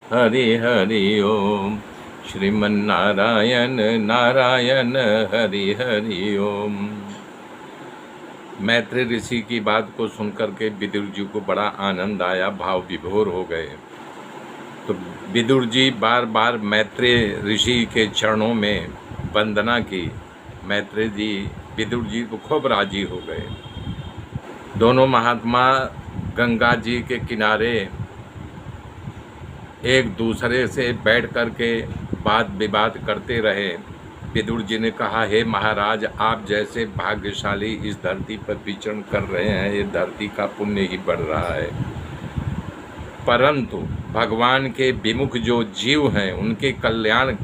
हरि हरि ओम। श्रीमन्नारायण नारायण हरि हरि ओम। मैत्री ऋषि की बात को सुनकर के विदुर जी को बड़ा आनंद आया, भाव विभोर हो गए। तो विदुर जी बार बार मैत्री ऋषि के चरणों में वंदना की। मैत्री जी विदुर जी को खूब राजी हो गए। दोनों महात्मा गंगा जी के किनारे एक दूसरे से बैठ कर के बात विवाद करते रहे। विदुर जी ने कहा, हे महाराज, आप जैसे भाग्यशाली इस धरती पर विचरण कर रहे हैं, ये धरती का पुण्य ही बढ़ रहा है। परंतु भगवान के विमुख जो जीव हैं, उनके कल्याण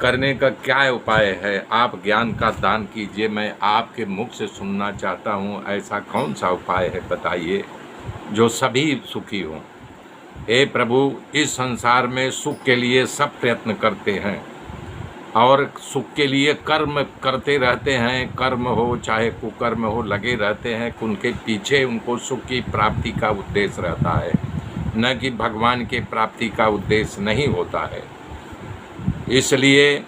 करने का क्या उपाय है? आप ज्ञान का दान कीजिए, मैं आपके मुख से सुनना चाहता हूँ। ऐसा कौन सा उपाय है बताइए, जो सभी सुखी हों। हे प्रभु, इस संसार में सुख के लिए सब प्रयत्न करते हैं और सुख के लिए कर्म करते रहते हैं। कर्म हो चाहे कुकर्म हो, लगे रहते हैं। उनके पीछे उनको सुख की प्राप्ति का उद्देश्य रहता है, न कि भगवान के प्राप्ति का उद्देश्य नहीं होता है। इसलिए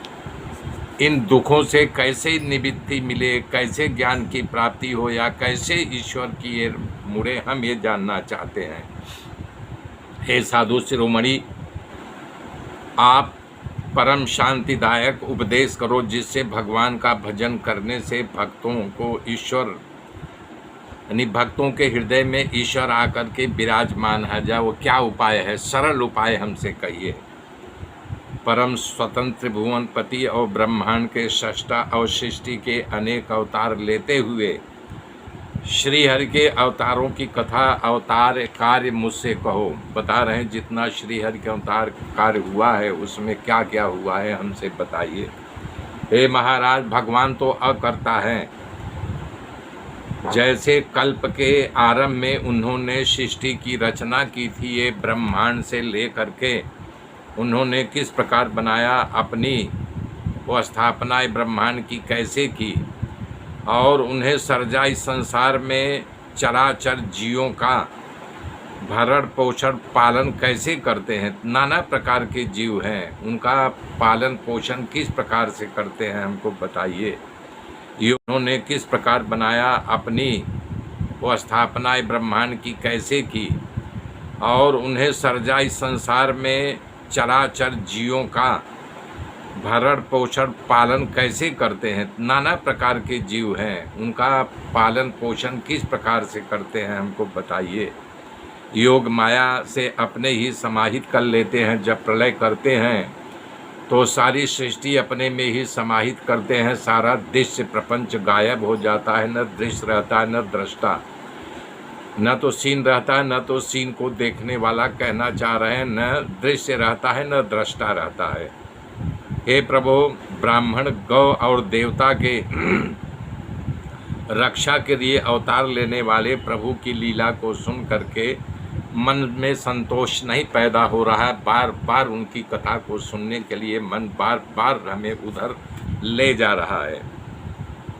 इन दुखों से कैसे निवृत्ति मिले, कैसे ज्ञान की प्राप्ति हो, या कैसे ईश्वर की ये मुड़े, हम ये जानना चाहते हैं। हे साधु शिरोमणि, आप परम शांतिदायक उपदेश करो, जिससे भगवान का भजन करने से भक्तों को ईश्वर, यानी भक्तों के हृदय में ईश्वर आकर के विराजमान है जाए। वो क्या उपाय है? सरल उपाय हमसे कहिए। परम स्वतंत्र भुवनपति और ब्रह्मांड के सृष्टा और सृष्टि के अनेक अवतार लेते हुए श्री हरि के अवतारों की कथा, अवतार कार्य मुझसे कहो। बता रहे हैं जितना श्री हरि के अवतार कार्य हुआ है, उसमें क्या क्या हुआ है, हमसे बताइए। हे महाराज, भगवान तो अकर्ता हैं। जैसे कल्प के आरंभ में उन्होंने सृष्टि की रचना की थी, ये ब्रह्मांड से लेकर के उन्होंने किस प्रकार बनाया, अपनी वो स्थापना ब्रह्मांड की कैसे की, और उन्हें सर्जा इस संसार में चराचर जीवों का भरण पोषण पालन कैसे करते हैं। नाना प्रकार के जीव हैं, उनका पालन पोषण किस प्रकार से करते हैं, हमको बताइए। ये उन्होंने किस प्रकार बनाया, अपनी वो स्थापना ब्रह्मांड की कैसे की, और उन्हें सर्जा इस संसार में चराचर जीवों का भरण पोषण पालन कैसे करते हैं। नाना प्रकार के जीव हैं, उनका पालन पोषण किस प्रकार से करते हैं, हमको बताइए। योग माया से अपने ही समाहित कर लेते हैं। जब प्रलय करते हैं तो सारी सृष्टि अपने में ही समाहित करते हैं। सारा दृश्य प्रपंच गायब हो जाता है, न दृश्य रहता है, न दृष्टा, न तो सीन रहता है, न तो सीन को देखने वाला कहना चाह रहे हैं, न दृश्य रहता है, न दृष्टा रहता है। हे प्रभु, ब्राह्मण, गौ और देवता के रक्षा के लिए अवतार लेने वाले प्रभु की लीला को सुन करके मन में संतोष नहीं पैदा हो रहा है। बार बार उनकी कथा को सुनने के लिए मन बार बार हमें उधर ले जा रहा है।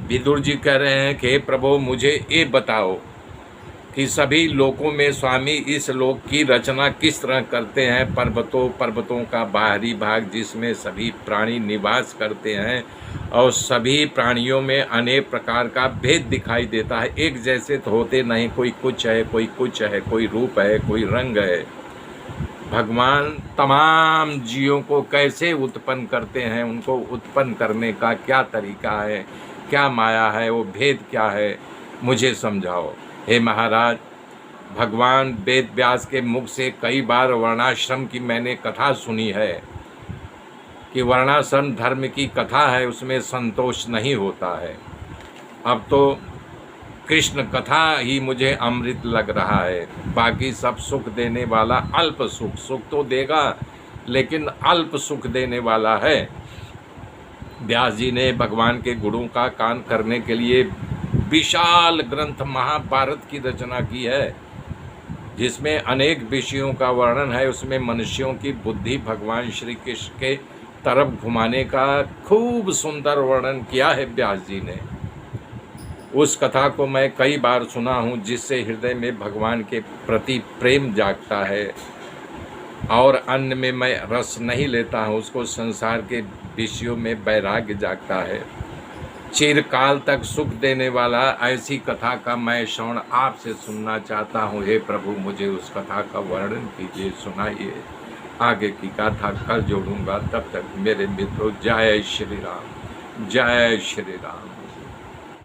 विदुर जी कह रहे हैं कि हे प्रभु, मुझे ये बताओ कि सभी लोकों में स्वामी इस लोक की रचना किस तरह करते हैं। पर्वतों का बाहरी भाग, जिसमें सभी प्राणी निवास करते हैं, और सभी प्राणियों में अनेक प्रकार का भेद दिखाई देता है। एक जैसे तो होते नहीं, कोई कुछ है, कोई कुछ है, कोई रूप है, कोई रंग है। भगवान तमाम जीवों को कैसे उत्पन्न करते हैं, उनको उत्पन्न करने का क्या तरीका है, क्या माया है, वो भेद क्या है, मुझे समझाओ। हे महाराज, भगवान वेद व्यास के मुख से कई बार वर्णाश्रम की मैंने कथा सुनी है कि वर्णाश्रम धर्म की कथा है, उसमें संतोष नहीं होता है। अब तो कृष्ण कथा ही मुझे अमृत लग रहा है। बाकी सब सुख देने वाला अल्प सुख, सुख तो देगा लेकिन अल्प सुख देने वाला है। व्यास जी ने भगवान के गुणों का गान करने के लिए विशाल ग्रंथ महाभारत की रचना की है, जिसमें अनेक विषयों का वर्णन है। उसमें मनुष्यों की बुद्धि भगवान श्री कृष्ण के तरफ घुमाने का खूब सुंदर वर्णन किया है व्यास जी ने। उस कथा को मैं कई बार सुना हूँ, जिससे हृदय में भगवान के प्रति प्रेम जागता है। और अन्न में मैं रस नहीं लेता हूँ, उसको संसार के विषयों में वैराग्य जागता है। चिरकाल तक सुख देने वाला ऐसी कथा का मैं श्रवण आपसे सुनना चाहता हूँ। हे प्रभु, मुझे उस कथा का वर्णन कीजिए, सुनाइए। आगे की कथा कल जोड़ूंगा। तब तक मेरे मित्रों, जय श्री राम, जय श्री राम।